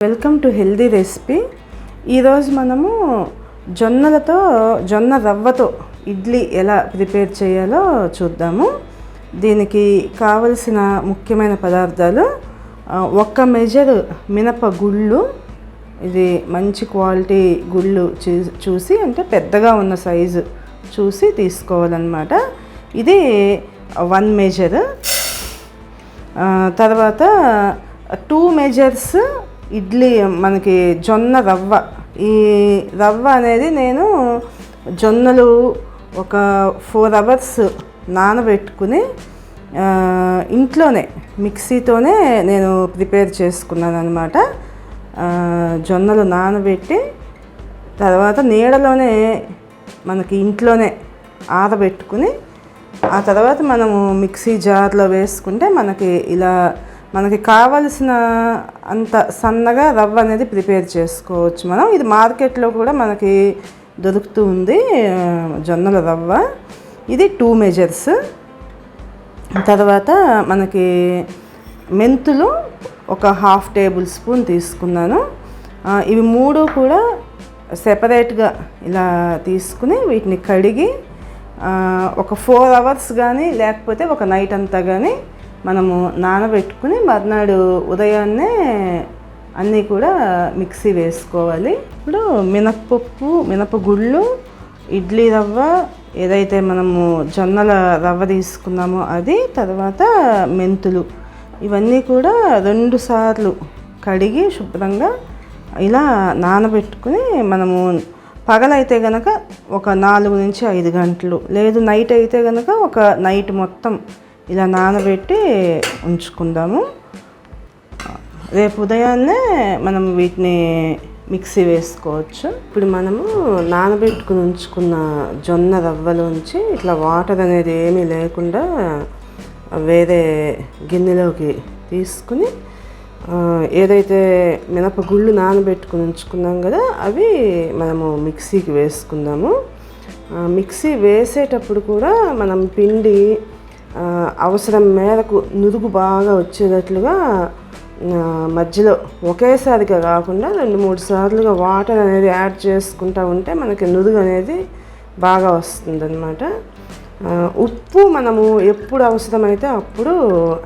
Welcome to healthy recipe. ఈరోజు మనము జొన్న రవ్వతో ఇడ్లీ ఎలా ప్రిపేర్ చేయాలో చూద్దాము. దీనికి కావలసిన ముఖ్యమైన పదార్థాలు: 1 మెజర్ మినప గుళ్ళు, ఇది మంచి క్వాలిటీ గుళ్ళు చూసి, అంటే పెద్దగా ఉన్న సైజు చూసి తీసుకోవాలన్నమాట. ఇది 1 మెజర్. తర్వాత 2 మెజర్స్ ఇడ్లీ, మనకి జొన్న రవ్వ. ఈ రవ్వ అనేది నేను జొన్నలు ఒక 4 అవర్స్ నానబెట్టుకుని ఇంట్లోనే మిక్సీతోనే నేను ప్రిపేర్ చేసుకున్నాను అనమాట. జొన్నలు నానబెట్టి తర్వాత నీడలోనే మనకి ఇంట్లోనే ఆరబెట్టుకుని, ఆ తర్వాత మనము మిక్సీ జార్లో వేసుకుంటే మనకి కావలసిన అంత సన్నగా రవ్వ అనేది ప్రిపేర్ చేసుకోవచ్చు మనం. ఇది మార్కెట్లో కూడా మనకి దొరుకుతూ ఉంది జొన్నల రవ్వ. ఇది 2 మెజర్స్. తర్వాత మనకి మెంతులు ఒక 1/2 టేబుల్ స్పూన్ తీసుకున్నాను. ఇవి 3 కూడా సెపరేట్గా ఇలా తీసుకుని వీటిని కడిగి ఒక 4 అవర్స్ కానీ లేకపోతే ఒక నైట్ అంతా కానీ మనము నానబెట్టుకుని మర్నాడు ఉదయాన్నే అన్నీ కూడా మిక్సీ వేసుకోవాలి. ఇప్పుడు మినపగుళ్ళు, ఇడ్లీ రవ్వ, ఏదైతే మనము జొన్నల రవ్వ తీసుకున్నామో అది, తర్వాత మెంతులు, ఇవన్నీ కూడా 2 సార్లు కడిగి శుభ్రంగా ఇలా నానబెట్టుకుని మనము పగలైతే కనుక ఒక 4 నుంచి 5 గంటలు, లేదు నైట్ అయితే కనుక ఒక నైట్ మొత్తం ఇలా నానబెట్టి ఉంచుకుందాము. రేపు ఉదయాన్నే మనం వీటిని మిక్సీ వేసుకోవచ్చు. ఇప్పుడు మనము నానబెట్టుకుని ఉంచుకున్న జొన్న రవ్వలోంచి ఇట్లా వాటర్ అనేది ఏమీ లేకుండా వేరే గిన్నెలోకి తీసుకుని, ఏదైతే మినపగుళ్ళు నానబెట్టుకుని ఉంచుకున్నాం కదా, అవి మనము మిక్సీకి వేసుకుందాము. మిక్సీ వేసేటప్పుడు కూడా మనం పిండి అవసరం మేరకు నురుగు బాగా వచ్చేటట్లుగా మధ్యలో ఒకేసారిగా కాకుండా 2-3 సార్లుగా వాటర్ అనేది యాడ్ చేసుకుంటూ ఉంటే మనకి నురుగు అనేది బాగా వస్తుందన్నమాట. ఉప్పు మనము ఎప్పుడు అవసరమైతే అప్పుడు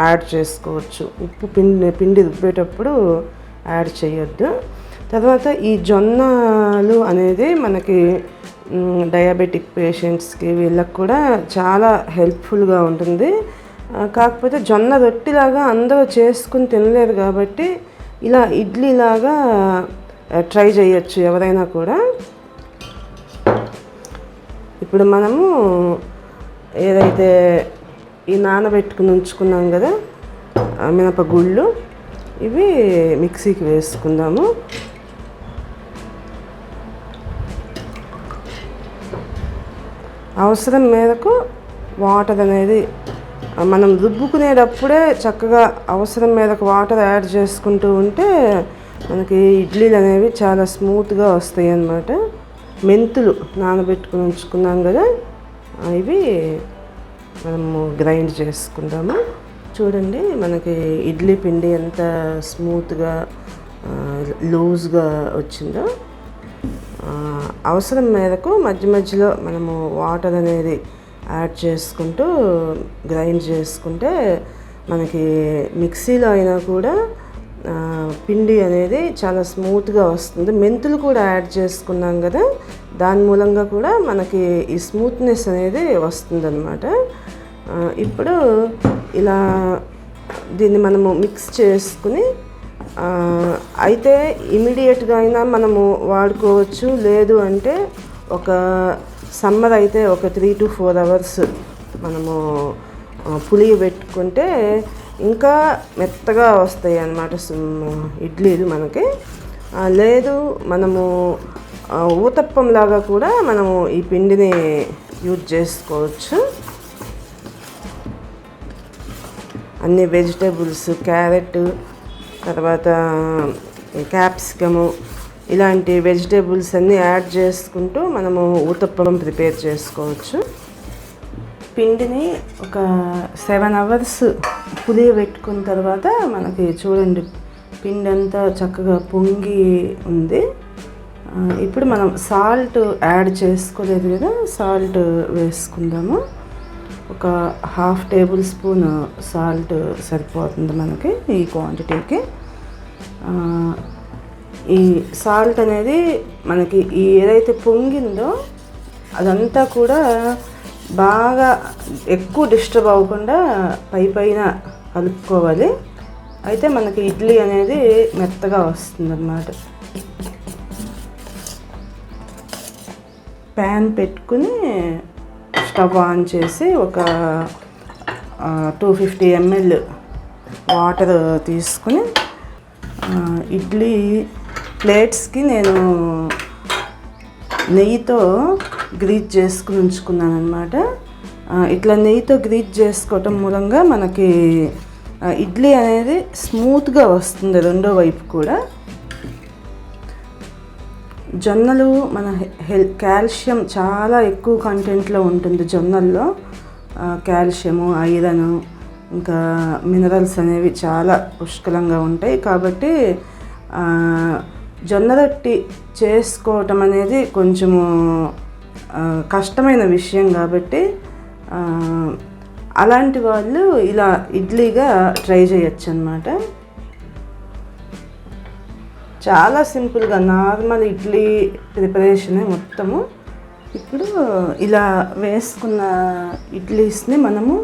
యాడ్ చేసుకోవచ్చు. ఉప్పు పిండి రుబ్బేటప్పుడు యాడ్ చేయొద్దు. తర్వాత ఈ జొన్నలు అనేది మనకి డయాబెటిక్ పేషెంట్స్కి వీళ్ళకి కూడా చాలా హెల్ప్ఫుల్గా ఉంటుంది. కాకపోతే జొన్న రొట్టిలాగా అందరూ చేసుకుని తినలేరు కాబట్టి ఇలా ఇడ్లీలాగా ట్రై చేయొచ్చు ఎవరైనా కూడా. ఇప్పుడు మనము ఏదైతే ఈ నానబెట్టుకుని ఉంచుకున్నాం కదా మినపగుళ్ళు, ఇవి మిక్సీకి వేసుకుందాము. అవసరం మేరకు వాటర్ అనేది మనం రుబ్బుకునేటప్పుడే చక్కగా అవసరం మేరకు వాటర్ యాడ్ చేసుకుంటూ ఉంటే మనకి ఇడ్లీలు అనేవి చాలా స్మూత్గా వస్తాయి అన్నమాట. మెంతులు నానబెట్టుకుని ఉంచుకున్నాం కదా, ఇవి మనము గ్రైండ్ చేసుకుందాము. చూడండి మనకి ఇడ్లీ పిండి ఎంత స్మూత్గా లూజ్గా వచ్చిందో. అవసరం మేరకు మధ్యలో మనము వాటర్ అనేది యాడ్ చేసుకుంటూ గ్రైండ్ చేసుకుంటే మనకి మిక్సీలో అయినా కూడా పిండి అనేది చాలా స్మూత్గా వస్తుంది. మెంతులు కూడా యాడ్ చేసుకున్నాం కదా, దాని మూలంగా కూడా మనకి ఈ స్మూత్నెస్ అనేది వస్తుందన్నమాట. ఇప్పుడు ఇలా దీన్ని మనము మిక్స్ చేసుకుని అయితే ఇమీడియట్గా అయినా మనము వాడుకోవచ్చు. లేదు అంటే ఒక సమ్మర్ అయితే ఒక 3 to 4 అవర్స్ మనము పులియ పెట్టుకుంటే ఇంకా మెత్తగా వస్తాయి అన్నమాట ఇడ్లీలు మనకి. లేదు మనము ఊతప్పంలాగా కూడా మనము ఈ పిండిని యూజ్ చేసుకోవచ్చు. అన్ని వెజిటేబుల్స్, క్యారెట్, తర్వాత క్యాప్సికము, ఇలాంటి వెజిటేబుల్స్ అన్నీ యాడ్ చేసుకుంటూ మనము ఊతప్పం ప్రిపేర్ చేసుకోవచ్చు. పిండిని ఒక 7 అవర్స్ పులియ పెట్టుకున్న తర్వాత మనకి చూడండి పిండి అంతా చక్కగా పొంగి ఉంది. ఇప్పుడు మనం సాల్ట్ యాడ్ చేసుకోలేదు కదా, సాల్ట్ వేసుకుందాము. ఒక 1/2 టేబుల్ స్పూన్ సాల్ట్ సరిపోతుంది మనకి ఈ క్వాంటిటీకి. ఈ సాల్ట్ అనేది మనకి ఏదైతే పొంగిందో అదంతా కూడా బాగా ఎక్కువ డిస్టర్బ్ అవ్వకుండా పైన కలుపుకోవాలి. అయితే మనకి ఇడ్లీ అనేది మెత్తగా వస్తుంది అన్నమాట. ప్యాన్ పెట్టుకుని స్టవ్ ఆన్ చేసి ఒక 250 ml వాటర్ తీసుకుని ఇడ్లీ ప్లేట్స్కి నేను నెయ్యితో గ్రీజ్ చేసుకుని ఉంచుకున్నాను అనమాట. ఇట్లా నెయ్యితో గ్రీజ్ చేసుకోవటం మూలంగా మనకి ఇడ్లీ అనేది స్మూత్గా వస్తుంది రెండో వైపు కూడా. జొన్నలు మన కాల్షియం చాలా ఎక్కువ కంటెంట్లో ఉంటుంది జొన్నల్లో. కాల్షియము, ఐరన్, ఇంకా మినరల్స్ అనేవి చాలా పుష్కలంగా ఉంటాయి. కాబట్టి జొన్న రొట్టి చేసుకోవటం అనేది కొంచెము కష్టమైన విషయం. కాబట్టి అలాంటి వాళ్ళు ఇలా ఇడ్లీగా ట్రై చేయొచ్చు అన్నమాట. చాలా సింపుల్గా నార్మల్ ఇడ్లీ ప్రిపరేషనే మొత్తము. ఇప్పుడు ఇలా వేసుకున్న ఇడ్లీస్ని మనము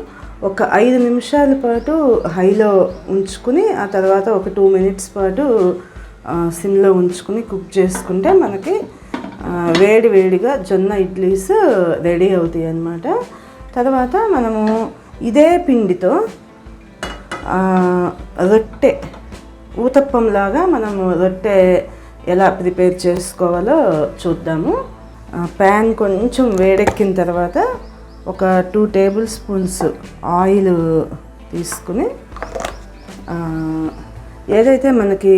ఒక 5 నిమిషాల పాటు హైలో ఉంచుకుని ఆ తర్వాత ఒక 2 minutes పాటు సిమ్లో ఉంచుకుని కుక్ చేసుకుంటే మనకి వేడిగా జొన్న ఇడ్లీస్ రెడీ అవుతాయి అన్నమాట. తర్వాత మనము ఇదే పిండితో రొట్టె ఊతప్పంలాగా మనము రొట్టె ఎలా ప్రిపేర్ చేసుకోవాలో చూద్దాము. ప్యాన్ కొంచెం వేడెక్కిన తర్వాత ఒక 2 tablespoons ఆయిల్ తీసుకుని ఏదైతే మనకి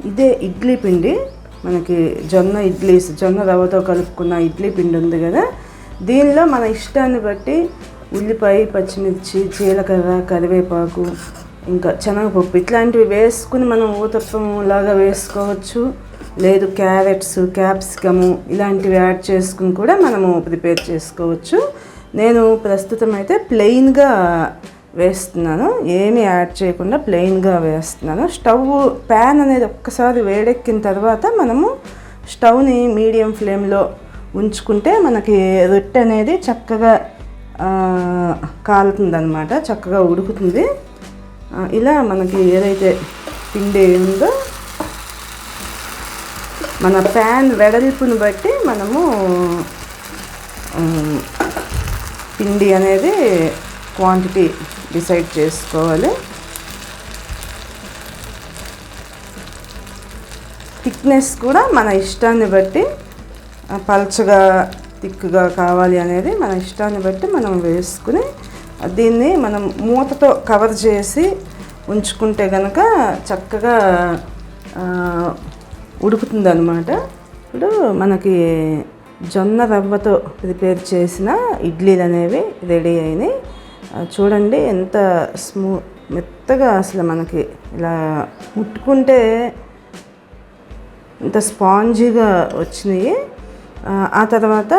ఇదే ఇడ్లీ పిండి, మనకి జొన్న రవ్వతో కలుపుకున్న ఇడ్లీ పిండి ఉంది కదా, దీనిలో మన ఇష్టాన్ని బట్టి ఉల్లిపాయ, పచ్చిమిర్చి, జీలకర్ర, కరివేపాకు, ఇంకా శనగపప్పు ఇట్లాంటివి వేసుకుని మనం ఊతప్పం లాగా వేసుకోవచ్చు. లేదు క్యారెట్స్, క్యాప్సికము ఇలాంటివి యాడ్ చేసుకుని కూడా మనము ప్రిపేర్ చేసుకోవచ్చు. నేను ప్రస్తుతం అయితే ప్లెయిన్గా వేస్తున్నాను, ఏమీ యాడ్ చేయకుండా ప్లెయిన్గా వేస్తున్నాను. ప్యాన్ అనేది ఒక్కసారి వేడెక్కిన తర్వాత మనము స్టవ్ని మీడియం ఫ్లేమ్లో ఉంచుకుంటే మనకి రొట్టె అనేది చక్కగా కాలుతుందన్నమాట, చక్కగా ఉడుకుతుంది. ఇలా మనకి ఏదైతే పిండి ఉందో మన ప్యాన్ వెడల్పుని బట్టి మనము పిండి అనేది క్వాంటిటీ డిసైడ్ చేసుకోవాలి. థిక్నెస్ కూడా మన ఇష్టాన్ని బట్టి, పల్చగా థిక్గా కావాలి అనేది మన ఇష్టాన్ని బట్టి మనం వేసుకుని దీన్ని మనం మూతతో కవర్ చేసి ఉంచుకుంటే కనుక చక్కగా ఉడుకుతుంది అన్నమాట. ఇప్పుడు మనకి జొన్న రవ్వతో ప్రిపేర్ చేసిన ఇడ్లీలు అనేవి రెడీ అయినాయి. చూడండి ఎంత మెత్తగా అసలు మనకి ఇలా ముట్టుకుంటే ఇంత స్పాంజీగా వచ్చినాయి. ఆ తర్వాత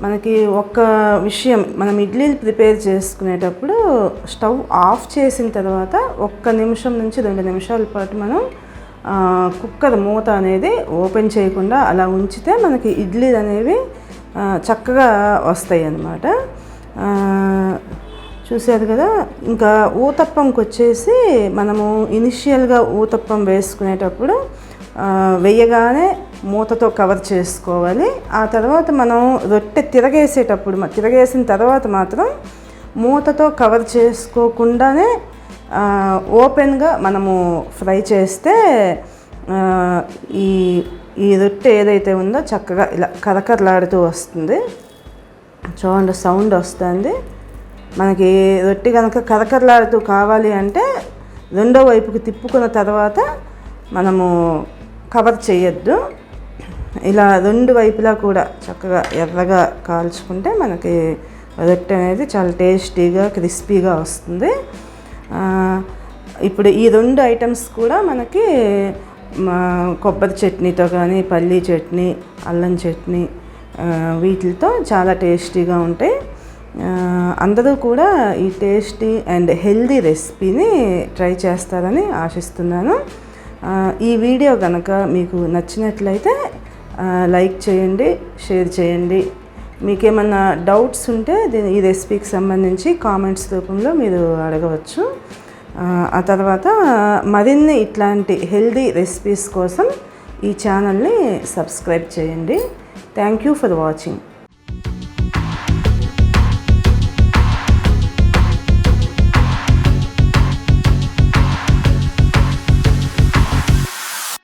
మనకి ఒక విషయం, మనం ఇడ్లీలు ప్రిపేర్ చేసుకునేటప్పుడు స్టవ్ ఆఫ్ చేసిన తర్వాత 1 నిమిషం నుంచి 2 నిమిషాల పాటు మనం కుక్కర్ మూత అనేది ఓపెన్ చేయకుండా అలా ఉంచితే మనకి ఇడ్లీలు అనేవి చక్కగా వస్తాయి అన్నమాట. చూసారు కదా. ఇంకా ఊతప్పంకి వచ్చేసి మనము ఇనిషియల్గా ఊతప్పం వేసుకునేటప్పుడు వేయగానే మూతతో కవర్ చేసుకోవాలి. ఆ తర్వాత మనం రొట్టె తిరగేసిన తర్వాత మాత్రం మూతతో కవర్ చేసుకోకుండానే ఓపెన్గా మనము ఫ్రై చేస్తే ఈ రొట్టె ఏదైతే ఉందో చక్కగా ఇలా కరకరలాడుతూ వస్తుంది. చూడండి సౌండ్ వస్తుంది. మనకి రొట్టె కనుక కరకరలాడుతూ కావాలి అంటే రెండో వైపుకి తిప్పుకున్న తర్వాత మనము కవర్ చేయొద్దు. ఇలా 2 వైపులా కూడా చక్కగా ఎర్రగా కాల్చుకుంటే మనకి రొట్టె అనేది చాలా టేస్టీగా, క్రిస్పీగా వస్తుంది. ఇప్పుడు ఈ 2 ఐటమ్స్ కూడా మనకి కొబ్బరి చట్నీతో కానీ పల్లీ చట్నీ, అల్లం చట్నీ వీటితో చాలా టేస్టీగా ఉంటాయి. అందరూ కూడా ఈ టేస్టీ అండ్ హెల్దీ రెసిపీని ట్రై చేస్తారని ఆశిస్తున్నాను. ఈ వీడియో కనుక మీకు నచ్చినట్లయితే లైక్ చేయండి, షేర్ చేయండి. మీకేమన్నా డౌట్స్ ఉంటే ఈ రెసిపీకి సంబంధించి కామెంట్స్ రూపంలో మీరు అడగవచ్చు. ఆ తర్వాత మరిన్ని ఇట్లాంటి హెల్దీ రెసిపీస్ కోసం ఈ ఛానల్ని సబ్స్క్రైబ్ చేయండి. Thank you for watching.